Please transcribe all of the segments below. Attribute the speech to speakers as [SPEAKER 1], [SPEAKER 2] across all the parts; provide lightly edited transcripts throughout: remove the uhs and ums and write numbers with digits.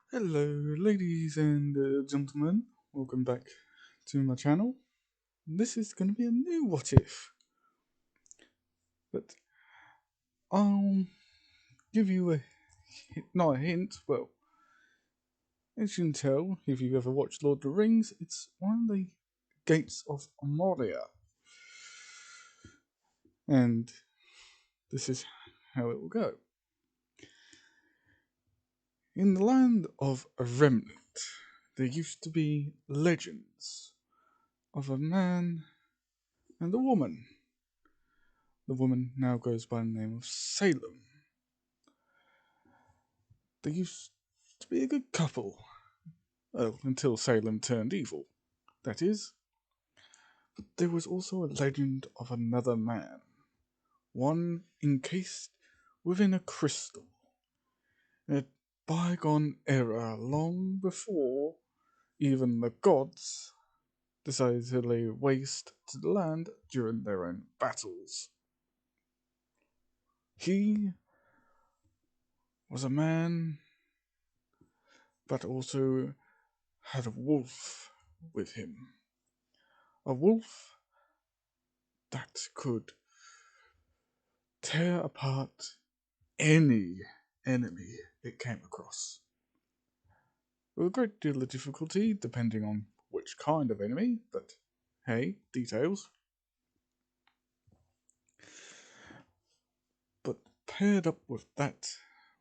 [SPEAKER 1] Hello, ladies and gentlemen. Welcome back to my channel. This is going to be a new What If, but I'll give you not a hint. Well, as you can tell, if you've ever watched Lord of the Rings, it's one of the gates of Moria, and this is how it will go. In the land of a remnant, there used to be legends of a man and a woman. The woman now goes by the name of Salem. They used to be a good couple. Well, until Salem turned evil, that is. But there was also a legend of another man, one encased within a crystal, in a bygone era long before even the gods decided to lay waste to the land during their own battles. He was a man, but also had a wolf with him. A wolf that could tear apart any enemy it came across. With a great deal of difficulty, depending on which kind of enemy, but hey, details. But paired up with that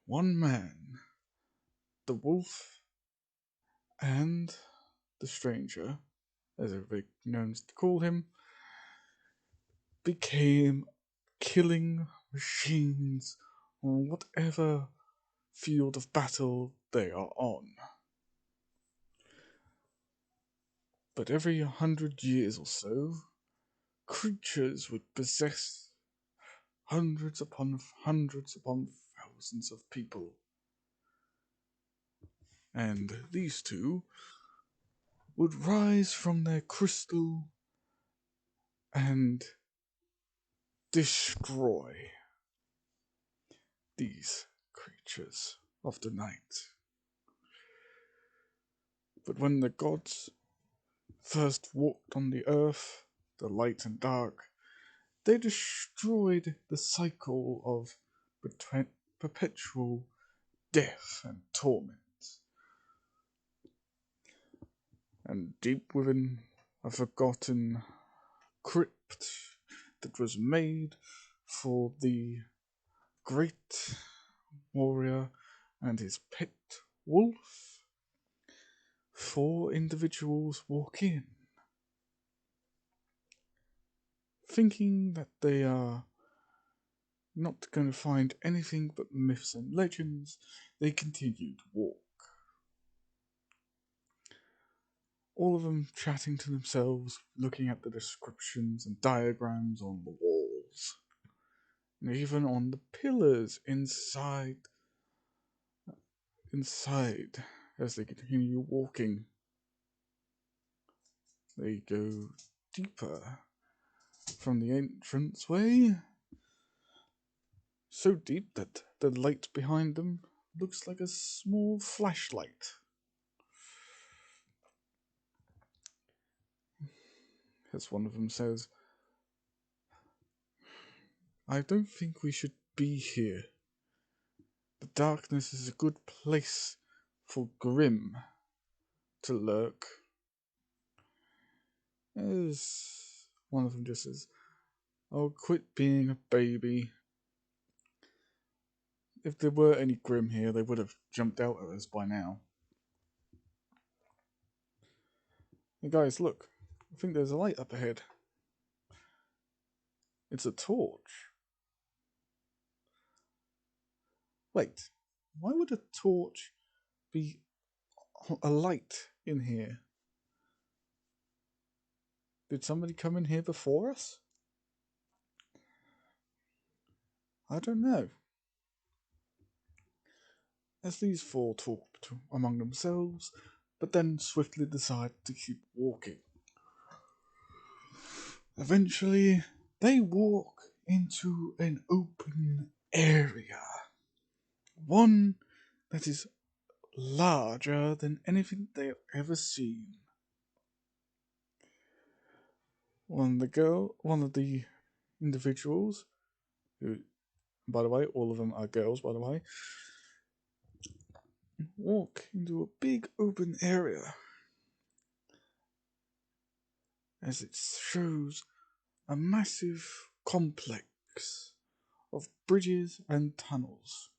[SPEAKER 1] one man, the wolf and the stranger, as everybody knows to call him, became killing machines on whatever field of battle they are on. But every 100 years or so, creatures would possess hundreds upon thousands of people. And these two would rise from their crystal and destroy these creatures of the night. But when the gods first walked on the earth, the light and dark, they destroyed the cycle of perpetual death and torment. And deep within a forgotten crypt that was made for the great warrior and his pet wolf, 4 individuals walk in, thinking that they are not going to find anything but myths and legends. They continue to walk, all of them chatting to themselves, looking at the descriptions and diagrams on the walls, and even on the pillars inside as they continue walking. They go deeper from the entranceway, so deep that the light behind them looks like a small flashlight. As one of them says, "I don't think we should be here. The darkness is a good place for Grim to lurk." As one of them just says, "Oh, quit being a baby. If there were any Grim here, they would have jumped out at us by now." Hey guys, look. I think there's a light up ahead. It's a torch. Wait, why would a torch be a light in here? Did somebody come in here before us? I don't know. As these 4 talk among themselves, but then swiftly decide to keep walking. Eventually, they walk into an open area. One that is larger than anything they've ever seen. One of the individuals, who, by the way, all of them are girls, by the way, walk into a big open area as it shows a massive complex of bridges and tunnels.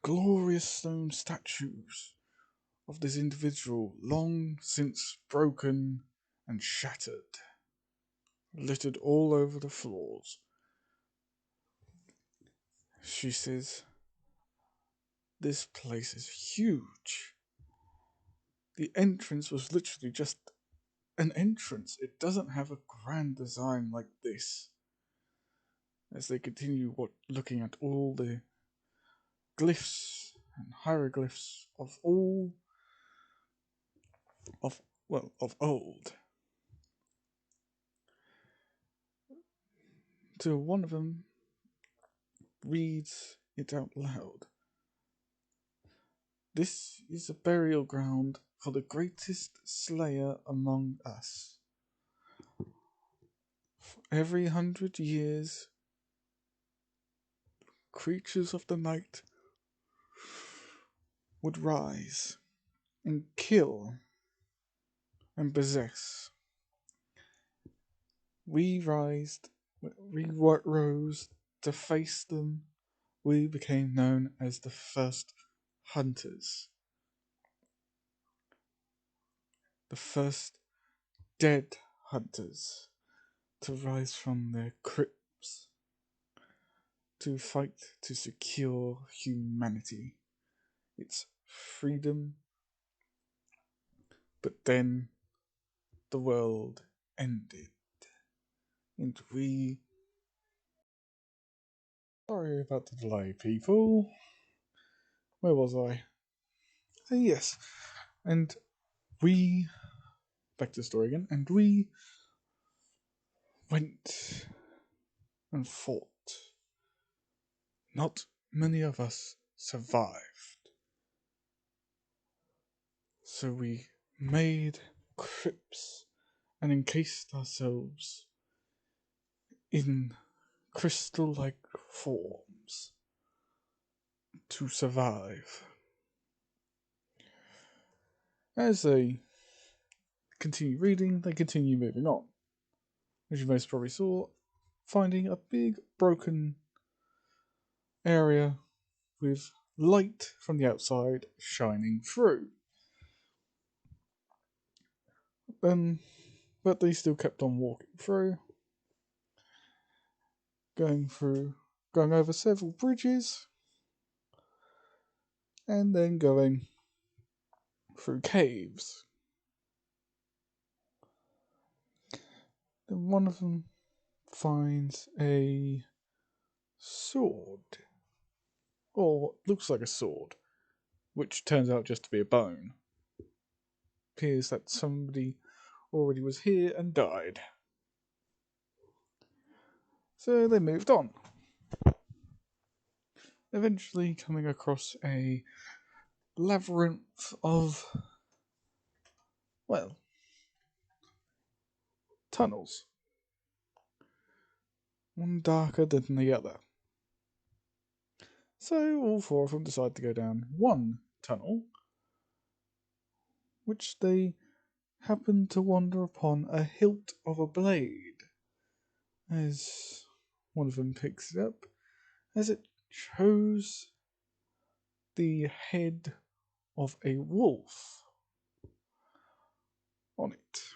[SPEAKER 1] Glorious stone statues of this individual long since broken and shattered, littered all over the floors. She says, "This place is huge. The entrance was literally just an entrance. It doesn't have a grand design like this." As they continue looking at all the glyphs and hieroglyphs of old, till one of them reads it out loud. "This is a burial ground for the greatest slayer among us. For every 100 years, creatures of the night would rise and kill and possess. We rose to face them. We became known as the first hunters, the first dead hunters to rise from their crypts to fight to secure humanity, its freedom. But then the world ended, and we..." Sorry about the delay, people. Where was I? Yes. And we... Back to the story again. And we went and fought. Not many of us survived. So we made crypts and encased ourselves in crystal-like forms to survive. As they continue reading, they continue moving on. As you most probably saw, finding a big broken area with light from the outside shining through. But they still kept on walking through, going over several bridges, and then going through caves. Then one of them finds a sword, or what looks like a sword, which turns out just to be a bone. Appears that somebody already was here and died. So they moved on, eventually coming across a labyrinth of, well, tunnels. One darker than the other. So all four of them decide to go down one tunnel, which they happen to wander upon a hilt of a blade. As one of them picks it up, as it shows the head of a wolf on it.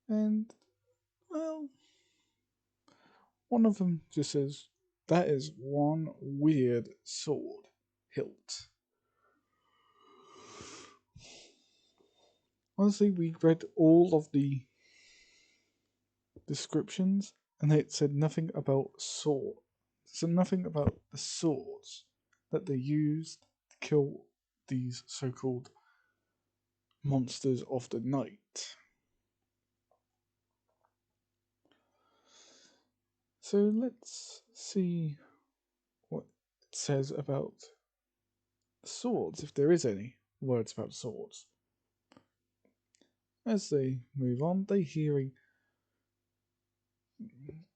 [SPEAKER 1] And, well, one of them just says, "That is one weird sword hilt." Honestly, we read all of the descriptions, and it said nothing about sword. So nothing about the swords that they used to kill these so-called monsters of the night. So let's see says about swords, if there is any words about swords. As they move on, they hear a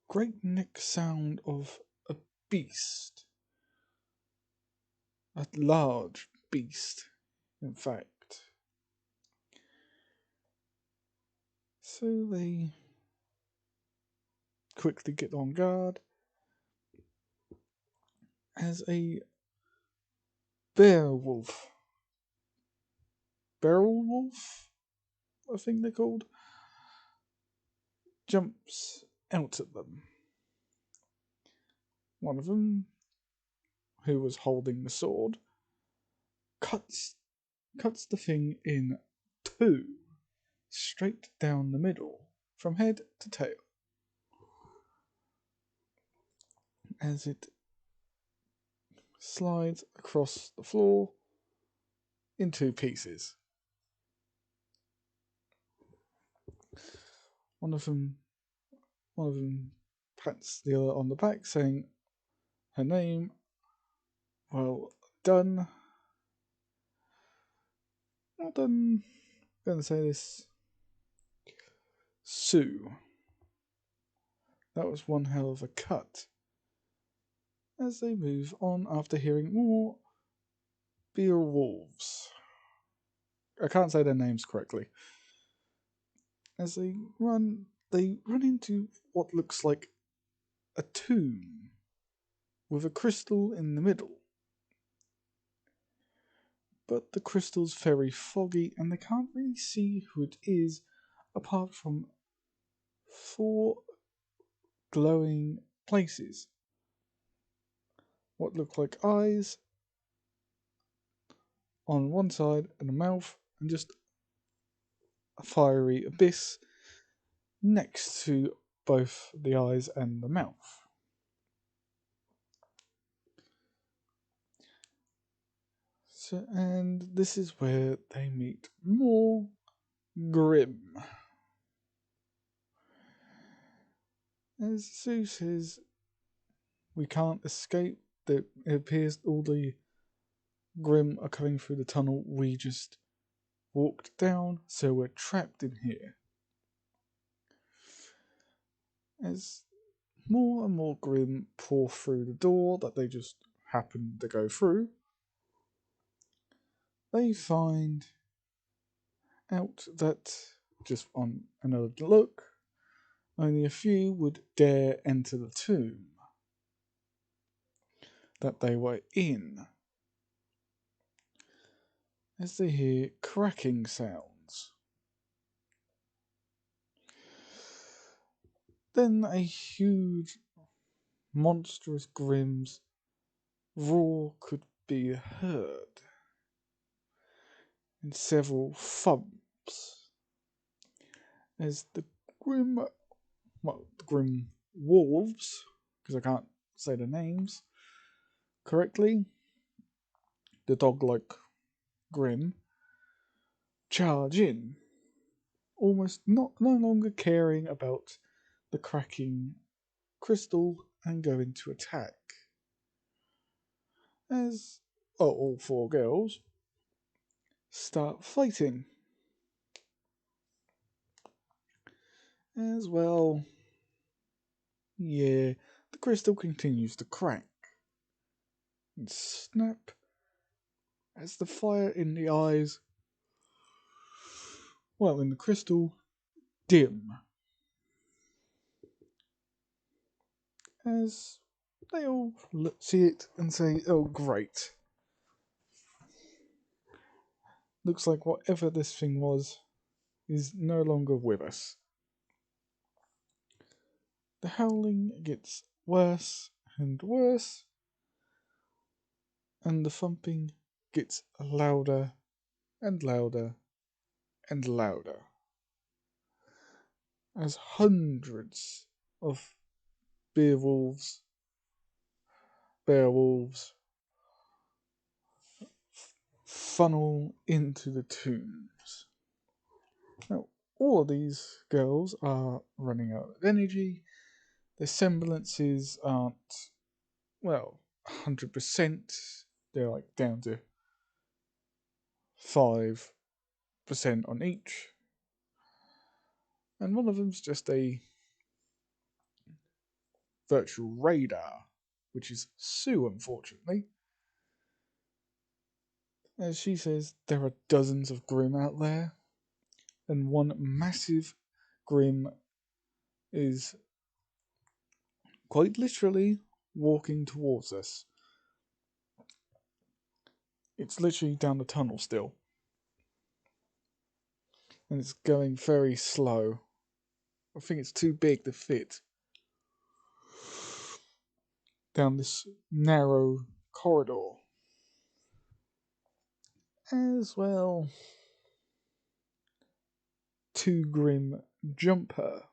[SPEAKER 1] great neck sound of a beast. A large beast, in fact. So they quickly get on guard as a beowulf, I think they're called, jumps out at them. One of them, who was holding the sword, cuts the thing in two, straight down the middle, from head to tail, as it slides across the floor in two pieces. One of them pats the other on the back, saying her name. Well done. Well done. I'm going to say this. Sue. That was one hell of a cut. As they move on after hearing more Beowulfs. I can't say their names correctly. As they run into what looks like a tomb with a crystal in the middle. But the crystal's very foggy and they can't really see who it is apart from 4 glowing places. What look like eyes on one side and a mouth, and just a fiery abyss next to both the eyes and the mouth. So, and this is where they meet more Grim. As Sue says, we can't escape. It appears all the Grim are coming through the tunnel we just walked down, so we're trapped in here. As more and more Grim pour through the door that they just happened to go through, they find out that, just on another look, only a few would dare enter the tomb that they were in, as they hear cracking sounds. Then a huge, monstrous Grim's roar could be heard, and several thumps, as the Grim wolves, because I can't say the names correctly, the dog-like Grim, charge in, almost no longer caring about the cracking crystal, and go into attack. As all 4 girls start fighting. As well, yeah, the crystal continues to crack and snap as the fire in the eyes, in the crystal, dim. As they all see it and say, oh great. Looks like whatever this thing was is no longer with us. The howling gets worse and worse, and the thumping gets louder and louder and louder, as hundreds of beowulfs funnel into the tombs. Now, all of these girls are running out of energy. Their semblances aren't, 100%. They're like down to 5% on each. And one of them's just a virtual radar, which is Sue, unfortunately. As she says, there are dozens of Grim out there, and one massive Grim is quite literally walking towards us. It's literally down the tunnel still, and it's going very slow. I think it's too big to fit down this narrow corridor. As well, two Grim jump her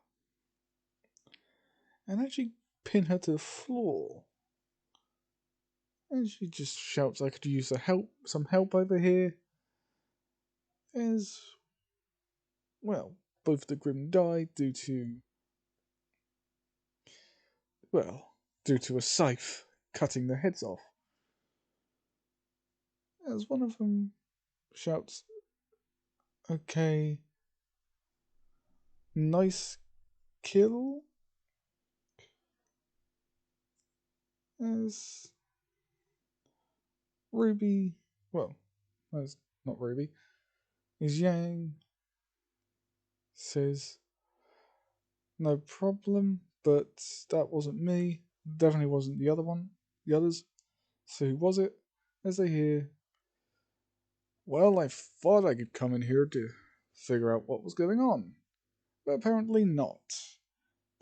[SPEAKER 1] and actually pin her to the floor. And she just shouts, I could use some help over here. As, well, both the Grim die due to a scythe cutting their heads off. As one of them shouts, okay, nice kill. As Ruby, well, that's not Ruby, as Yang says, no problem, but that wasn't me. Definitely wasn't the others. So who was it? As they hear, well, I thought I could come in here to figure out what was going on, but apparently not.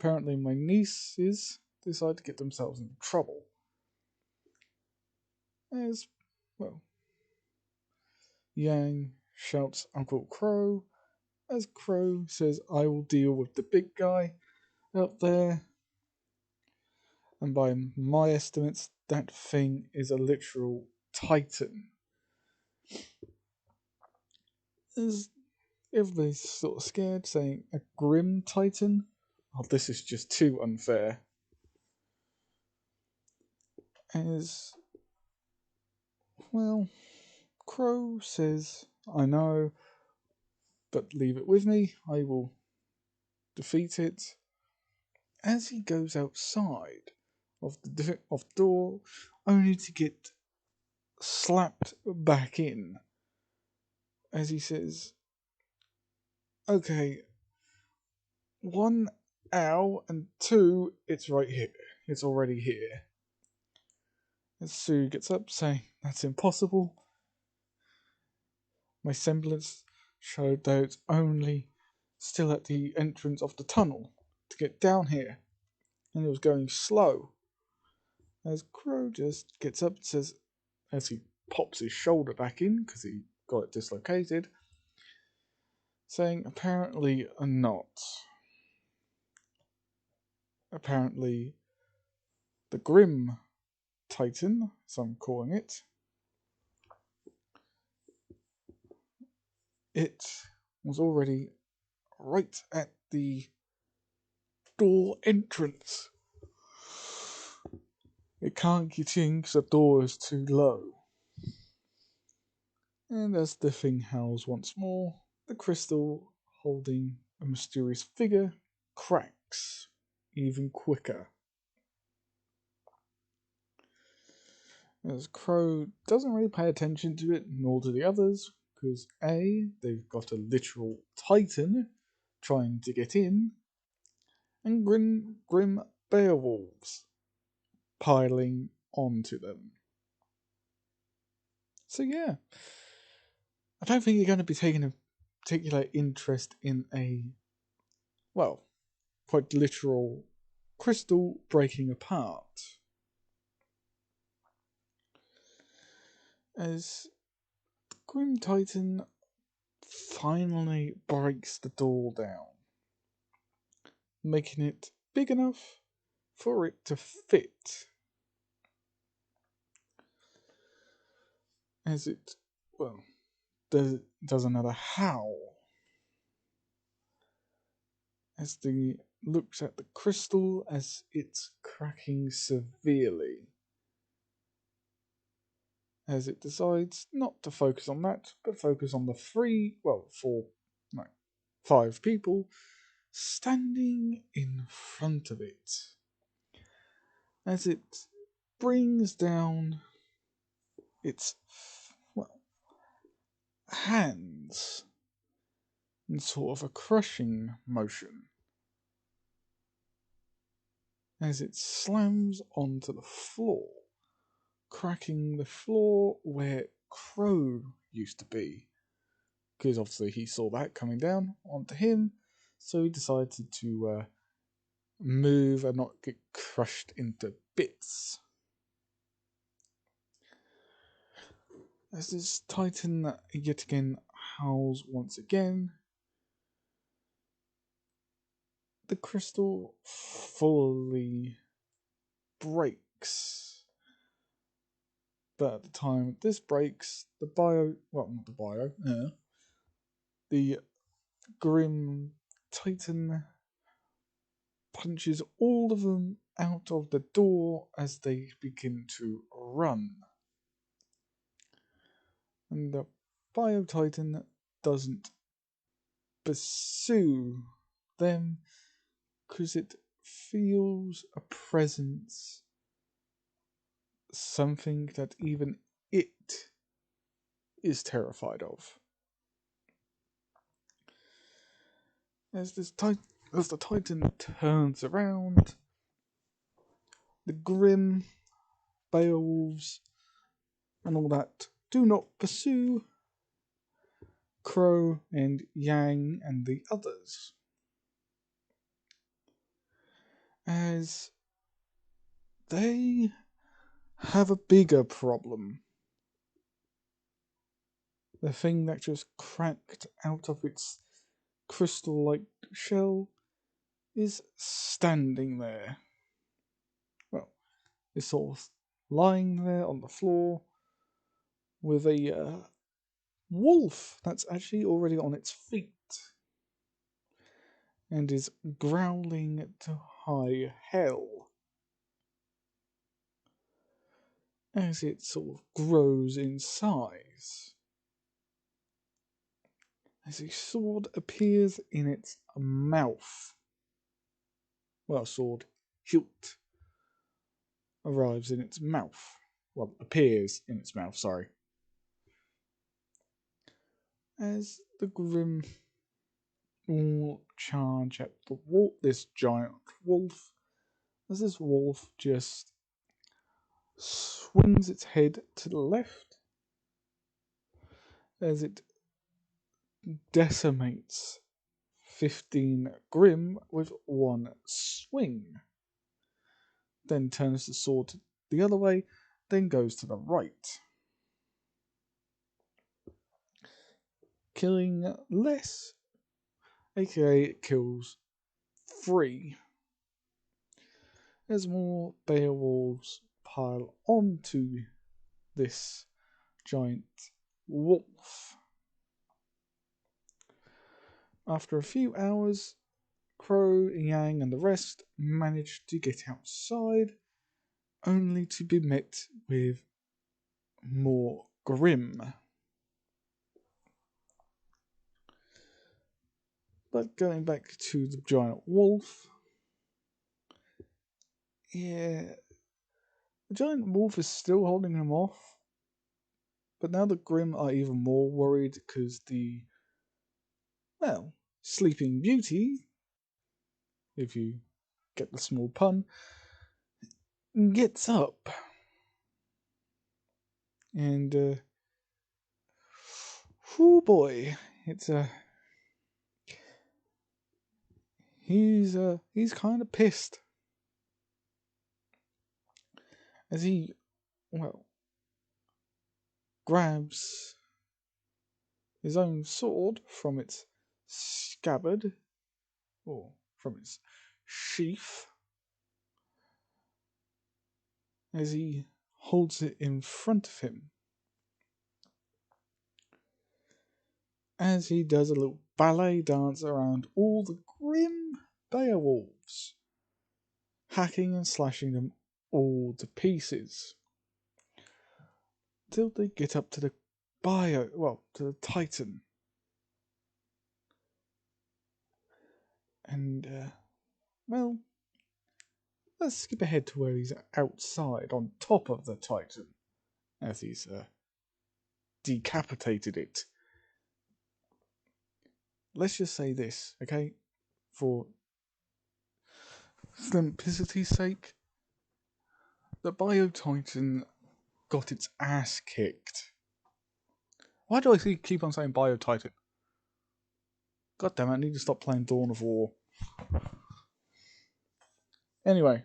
[SPEAKER 1] Apparently my nieces decide to get themselves into trouble. As, well, Yang shouts Uncle Crow, as Crow says, I will deal with the big guy out there. And by my estimates, that thing is a literal titan. As everybody's sort of scared, saying a grim titan? Oh, this is just too unfair. As, well, Crow says, I know, but leave it with me, I will defeat it. As he goes outside of the door, only to get slapped back in. As he says, okay, 1, ow, and 2, it's right here. It's already here. As Sue gets up, saying, that's impossible. My semblance showed that it's only still at the entrance of the tunnel to get down here, and it was going slow. As Crow just gets up and says, as he pops his shoulder back in because he got it dislocated, saying, apparently not. Apparently, the Grim Titan, as I'm calling it, it was already right at the door entrance. It can't get in because the door is too low. And as the thing howls once more, the crystal holding a mysterious figure cracks even quicker. As Crow doesn't really pay attention to it, nor do the others, because A, they've got a literal titan trying to get in, and grim beowulfs piling onto them. So yeah, I don't think you're going to be taking a particular interest in a, well, quite literal crystal breaking apart. As Grim Titan finally breaks the door down, making it big enough for it to fit. As it, well, does another howl. As the looks at the crystal as it's cracking severely. as it decides not to focus on that, but focus on the five people standing in front of it, as it brings down its hands in sort of a crushing motion, as it slams onto the floor, cracking the floor where Crow used to be. Because obviously he saw that coming down onto him, so he decided to move and not get crushed into bits. As this Titan yet again howls once again, the crystal fully breaks. But at the time this breaks, the Grim Titan punches all of them out of the door as they begin to run. And the Bio Titan doesn't pursue them because it feels a presence, something that even it is terrified of. As the Titan turns around, the Grim Beowulfs and all that do not pursue Crow and Yang and the others, as they have a bigger problem. The thing that just cracked out of its crystal-like shell is standing there. Well, it's sort of lying there on the floor with a wolf that's actually already on its feet and is growling to high hell as it sort of grows in size. As a sword appears in its mouth. Well, sword hilt arrives in its mouth. Well, appears in its mouth, sorry. As the Grim all charge at this giant wolf, as this wolf just swings its head to the left, as it decimates 15 Grim with one swing, then turns the sword the other way, then goes to the right, killing less, aka it kills 3, as more Beowulfs pile onto this giant wolf. After a few hours, Crow, Yang, and the rest manage to get outside, only to be met with more Grim. But going back to the giant wolf, yeah, the giant wolf is still holding him off, but now the Grim are even more worried because Sleeping Beauty, if you get the small pun, gets up. And, oh boy, it's he's kind of pissed. As he, grabs his own sword from its scabbard, or from its sheath, as he holds it in front of him, as he does a little ballet dance around all the Grim Beowulfs, hacking and slashing them all to pieces. till they get up to the to the Titan. And, well, let's skip ahead to where he's outside on top of the Titan as he's decapitated it. Let's just say this, okay? For simplicity's sake, the Bio Titan got its ass kicked. Why do I keep on saying Bio Titan? God damn it, I need to stop playing Dawn of War. Anyway.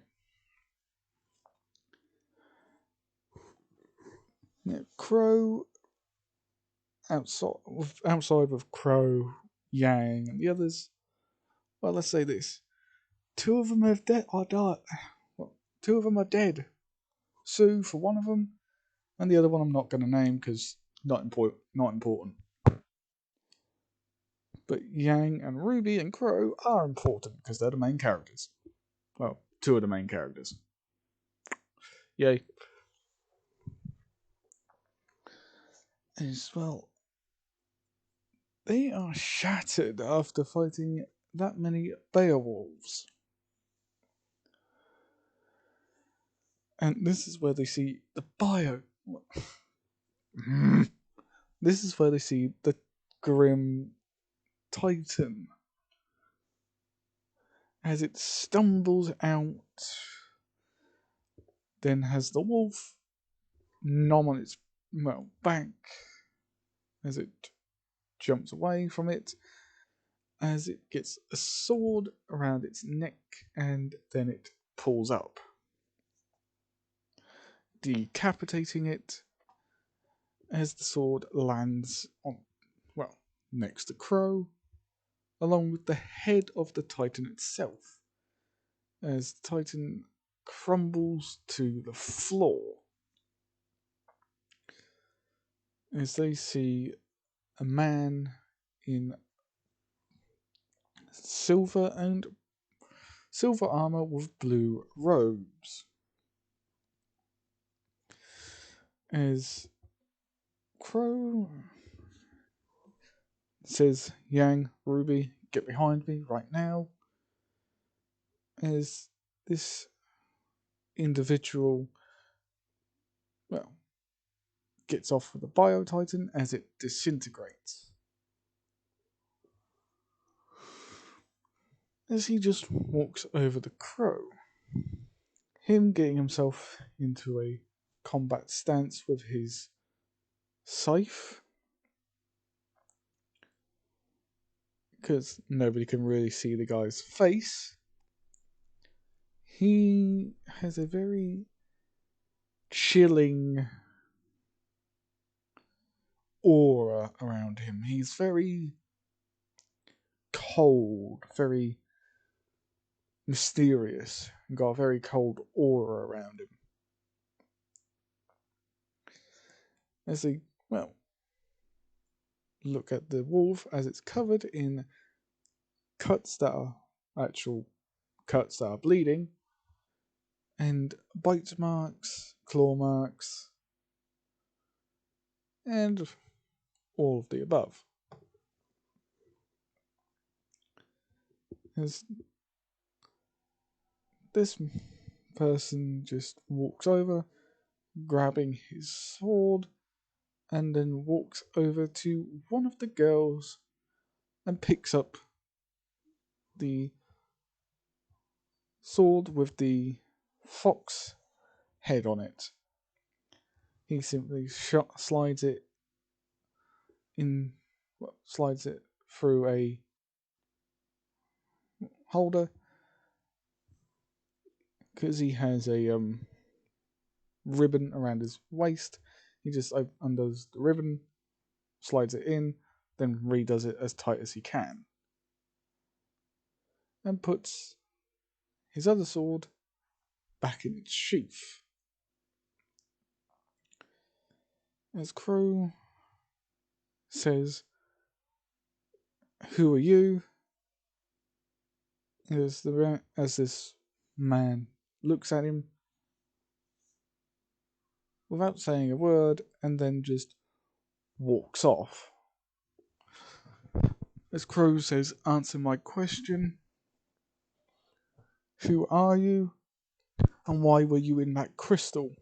[SPEAKER 1] Yeah, Crow outside with Crow, Yang, and the others. Well, let's say this: two of them have died. Well, two of them are dead. Sue for one of them, and the other one I'm not going to name because not important. But Yang and Ruby and Crow are important because they're the main characters. Well, two of the main characters. Yay. As well, they are shattered after fighting that many Beowulfs. And this is where they see the bio. This is where they see the grim Titan as it stumbles out, then has the wolf nom on its back as it jumps away from it, as it gets a sword around its neck, and then it pulls up, decapitating it as the sword lands on, next to Crow, along with the head of the Titan itself, as the Titan crumbles to the floor, as they see a man in silver armor with blue robes, as Crow says, "Yang, Ruby, get behind me right now," as this individual, gets off with the Bio Titan as it disintegrates. As he just walks over the Crow, him getting himself into a combat stance with his scythe, because nobody can really see the guy's face. He has a very chilling aura around him. He's very cold, very mysterious, and got a very cold aura around him. As they, look at the wolf as it's covered in cuts that are actual cuts that are bleeding, and bite marks, claw marks, and all of the above. As this person just walks over, grabbing his sword, and then walks over to one of the girls and picks up the sword with the fox head on it. He simply slides it through a holder, because he has a ribbon around his waist. He just undoes the ribbon, slides it in, then redoes it as tight as he can, and puts his other sword back in its sheath. As Crow says, "Who are you?" As this man looks at him, without saying a word and then just walks off. As Crow says, "Answer my question. Who are you? And why were you in that crystal?"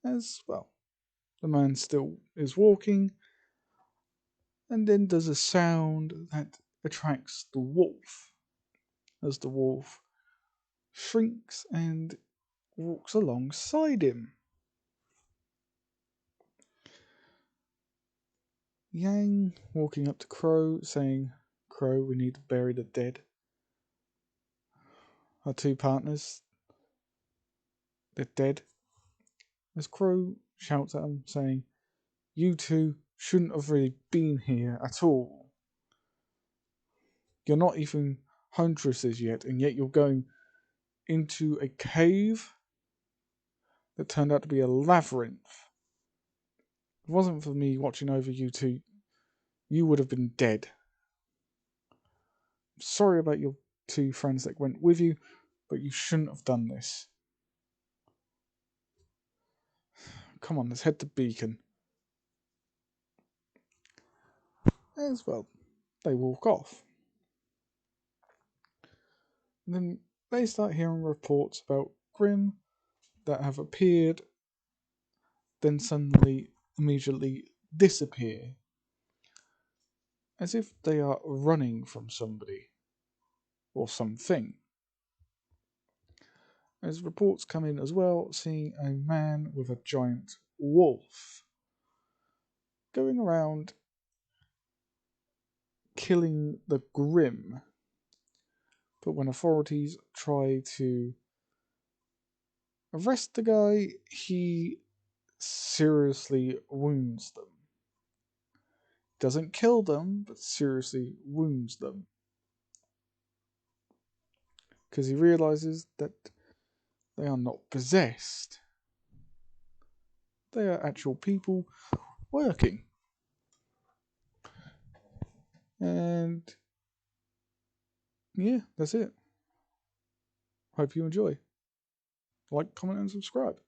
[SPEAKER 1] As well, the man still is walking and then does a sound that attracts the wolf. As the wolf shrinks and walks alongside him. Yang walking up to Crow, saying, "Crow, we need to bury the dead. Our two partners, they're dead." As Crow shouts at him, saying, "You two shouldn't have really been here at all. You're not even huntresses yet, and yet you're going into a cave that turned out to be a labyrinth. If it wasn't for me watching over you two, you would have been dead. I'm sorry about your two friends that went with you, but you shouldn't have done this. Come on, let's head to Beacon." As well, they walk off. And then they start hearing reports about Grimm that have appeared, then suddenly, immediately disappear, as if they are running from somebody or something. As reports come in as well, seeing a man with a giant wolf going around killing the Grimm. But when authorities try to arrest the guy, he seriously wounds them. Doesn't kill them, but seriously wounds them. Because he realizes that they are not possessed. They are actual people working. And yeah, that's it. Hope you enjoy. Like, comment, and subscribe.